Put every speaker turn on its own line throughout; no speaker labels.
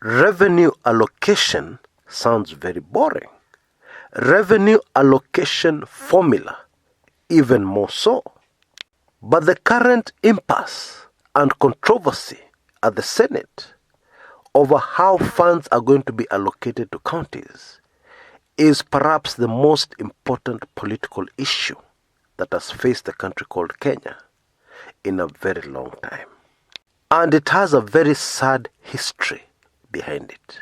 Revenue allocation sounds very boring. Revenue allocation formula, even more so. But the current impasse and controversy at the Senate over how funds are going to be allocated to counties is perhaps the most important political issue that has faced the country called Kenya in a very long time. And it has a very sad history behind it,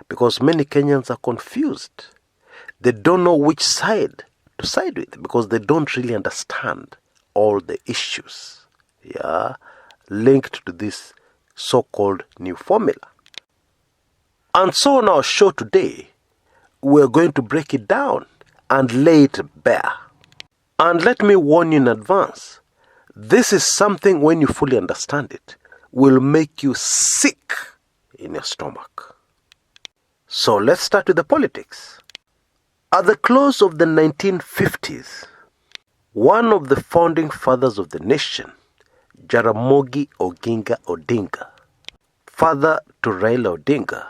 because many Kenyans are confused. They don't know which side to side with, because they don't really understand all the issues linked to this so-called new formula. And so on our show today, we're going to break it down and lay it bare. And let me warn you in advance, this is something, when you fully understand it, will make you sick in your stomach. So let's start with the politics. At the close of the 1950s, one of the founding fathers of the nation, Jaramogi Oginga Odinga, father to Raila Odinga,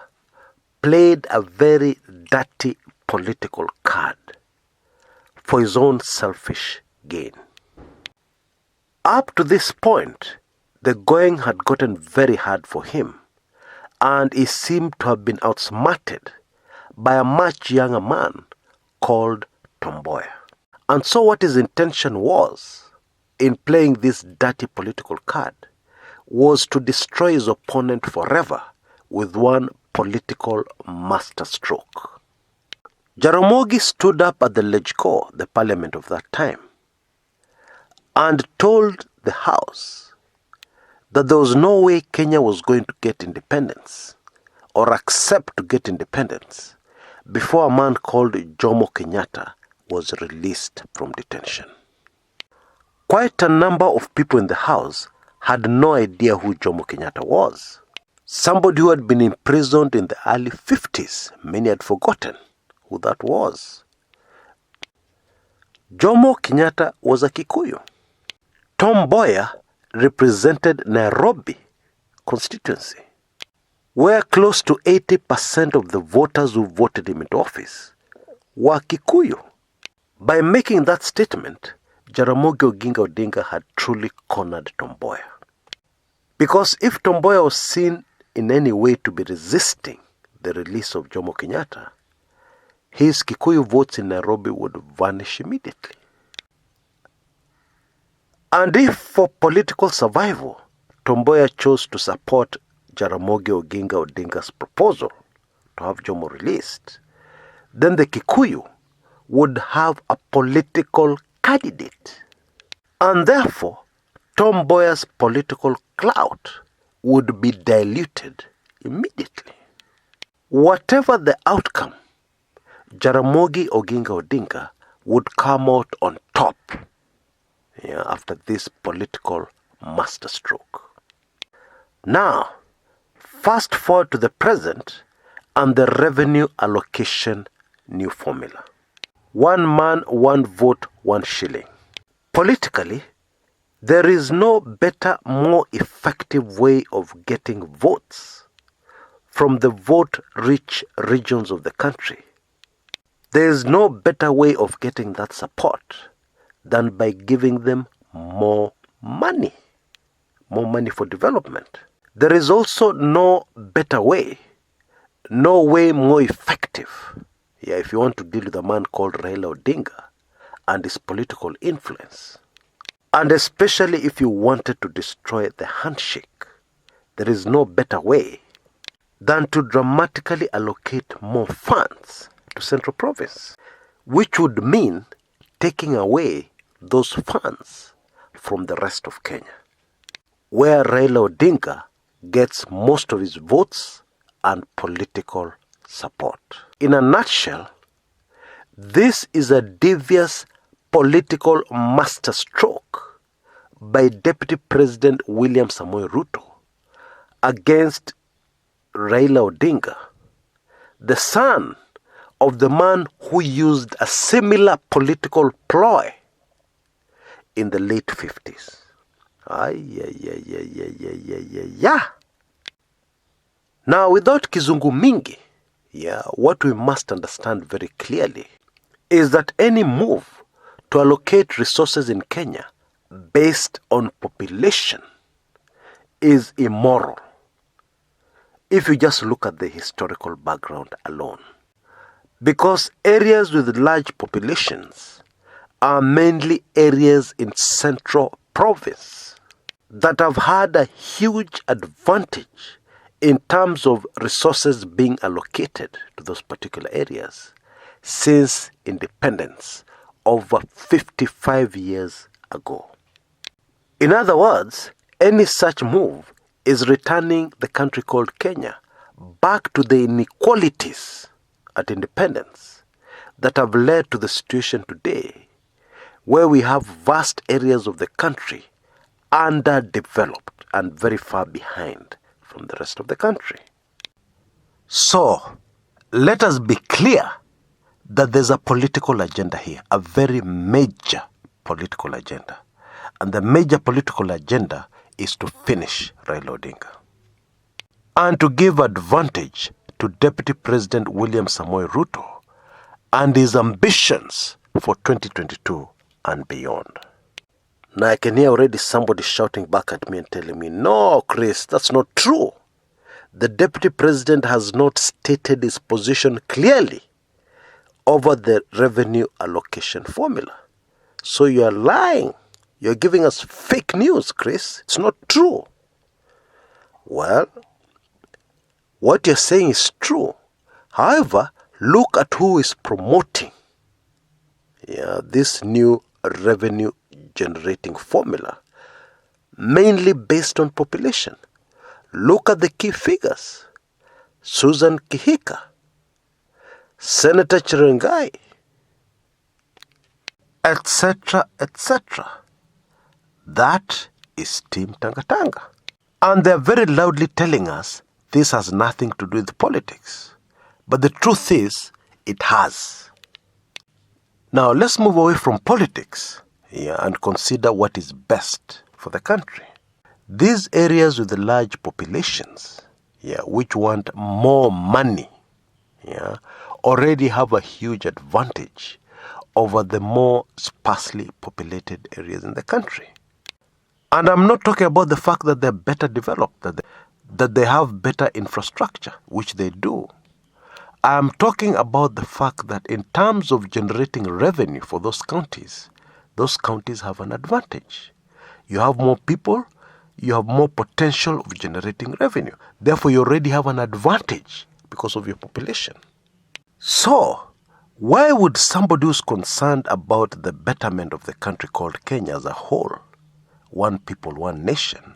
played a very dirty political card for his own selfish gain. Up to this point, the going had gotten very hard for him, and he seemed to have been outsmarted by a much younger man called Tom Mboya. And so what his intention was in playing this dirty political card was to destroy his opponent forever with one political masterstroke. Jaramogi stood up at the Legco, the parliament of that time, and told the House that there was no way Kenya was going to get independence or accept to get independence before a man called Jomo Kenyatta was released from detention. Quite a number of people in the House had no idea who Jomo Kenyatta was. Somebody who had been imprisoned in the early 50s. Many had forgotten who that was. Jomo Kenyatta was a Kikuyu. Tom Mboya represented Nairobi constituency, where close to 80% of the voters who voted him into office were Kikuyu. By making that statement, Jaramogi Oginga Odinga had truly cornered Tom Mboya. Because if Tom Mboya was seen in any way to be resisting the release of Jomo Kenyatta, his Kikuyu votes in Nairobi would vanish immediately. And if for political survival, Tom Mboya chose to support Jaramogi Oginga Odinga's proposal to have Jomo released, then the Kikuyu would have a political candidate. And therefore, Tom Mboya's political clout would be diluted immediately. Whatever the outcome, Jaramogi Oginga Odinga would come out on top after this political masterstroke. Now, fast forward to the present and the revenue allocation new formula. 1 man, 1 vote, 1 shilling. Politically, there is no better, more effective way of getting votes from the vote-rich regions of the country. There is no better way of getting that support than by giving them more money for development. There is also no better way, no way more effective, if you want to deal with a man called Raila Odinga and his political influence. And especially if you wanted to destroy the handshake, there is no better way than to dramatically allocate more funds to Central Province, which would mean taking away those funds from the rest of Kenya, where Raila Odinga gets most of his votes and political support. In a nutshell, this is a devious political masterstroke by Deputy President William Samoei Ruto against Raila Odinga, the son of the man who used a similar political ploy in the late 50s. Now, without kizungu mingi, what we must understand very clearly is that any move to allocate resources in Kenya based on population is immoral if you just look at the historical background alone. Because areas with large populations are mainly areas in central province that have had a huge advantage in terms of resources being allocated to those particular areas since independence over 55 years ago. In other words, any such move is returning the country called Kenya back to the inequalities at independence that have led to the situation today where we have vast areas of the country underdeveloped and very far behind from the rest of the country. So, let us be clear that there's a political agenda here, a very major political agenda. And the major political agenda is to finish Raila Odinga and to give advantage to Deputy President William Samoei Ruto and his ambitions for 2022 and beyond. Now I can hear already somebody shouting back at me and telling me, no, Chris, that's not true. The Deputy President has not stated his position clearly over the revenue allocation formula. So you are lying. You're giving us fake news, Chris. It's not true. Well, what you're saying is true. However, look at who is promoting this new revenue generating formula, mainly based on population. Look at the key figures. Susan Kihika, Senator Chirengai, etc., etc. That is Team Tangatanga. And they're very loudly telling us this has nothing to do with politics. But the truth is, it has. Now, let's move away from politics and consider what is best for the country. These areas with the large populations, which want more money, already have a huge advantage over the more sparsely populated areas in the country. And I'm not talking about the fact that they're better developed, that they have better infrastructure, which they do. I'm talking about the fact that in terms of generating revenue for those counties have an advantage. You have more people, you have more potential of generating revenue. Therefore, you already have an advantage because of your population. So, why would somebody who's concerned about the betterment of the country called Kenya as a whole, one people, one nation,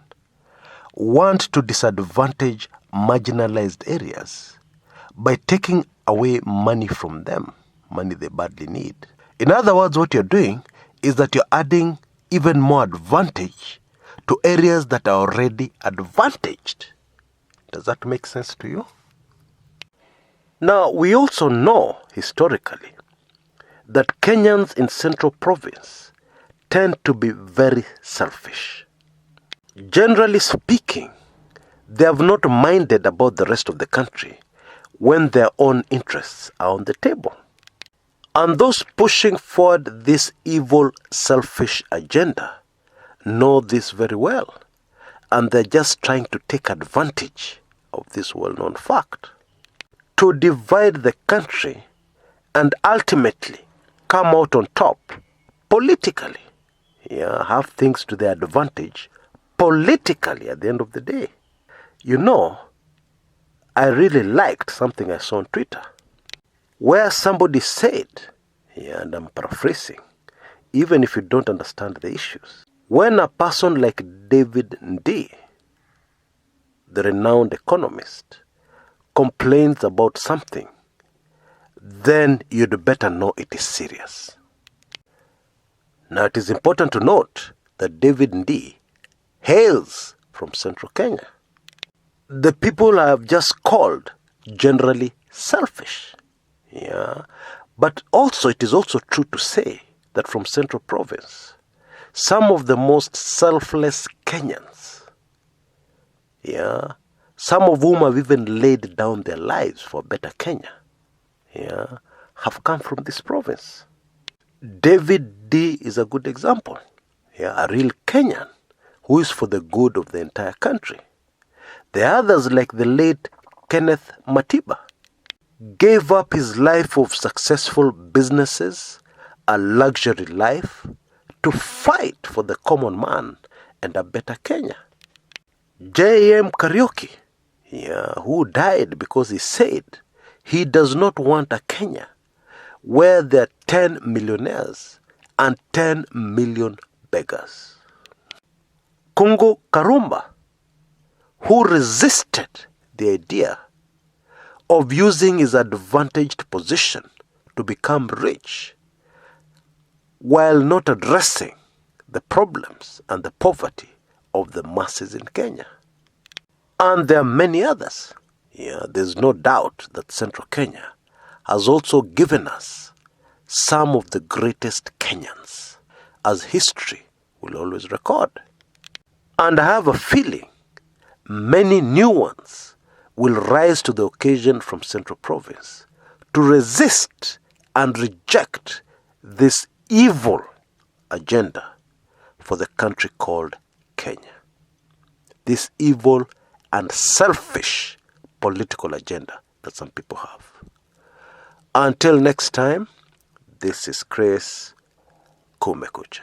want to disadvantage marginalized areas by taking away money from them, money they badly need? In other words, what you're doing is that you're adding even more advantage to areas that are already advantaged. Does that make sense to you? Now, we also know historically that Kenyans in Central Province tend to be very selfish. Generally speaking, they have not minded about the rest of the country when their own interests are on the table. And those pushing forward this evil, selfish agenda know this very well. And they're just trying to take advantage of this well-known fact to divide the country and ultimately come out on top politically. Have things to their advantage politically at the end of the day. You know, I really liked something I saw on Twitter where somebody said, and I'm paraphrasing, even if you don't understand the issues, when a person like David Ndii, the renowned economist, complains about something, then you'd better know it is serious. Now, it is important to note that David Ndii hails from Central Kenya. The people I have just called generally selfish. But also, it is also true to say that from Central Province, some of the most selfless Kenyans, some of whom have even laid down their lives for a better Kenya, have come from this province. David D is a good example, a real Kenyan who is for the good of the entire country. The others, like the late Kenneth Matiba, gave up his life of successful businesses, a luxury life, to fight for the common man and a better Kenya. J.M. Kariuki, who died because he said he does not want a Kenya where there are 10 millionaires and 10 million beggars. Kungu Karumba, who resisted the idea of using his advantaged position to become rich while not addressing the problems and the poverty of the masses in Kenya. And there are many others. There's no doubt that Central Kenya has also given us some of the greatest Kenyans, as history will always record. And I have a feeling many new ones will rise to the occasion from Central Province to resist and reject this evil agenda for the country called Kenya. This evil and selfish political agenda that some people have. Until next time, this is Chris Kumekucha.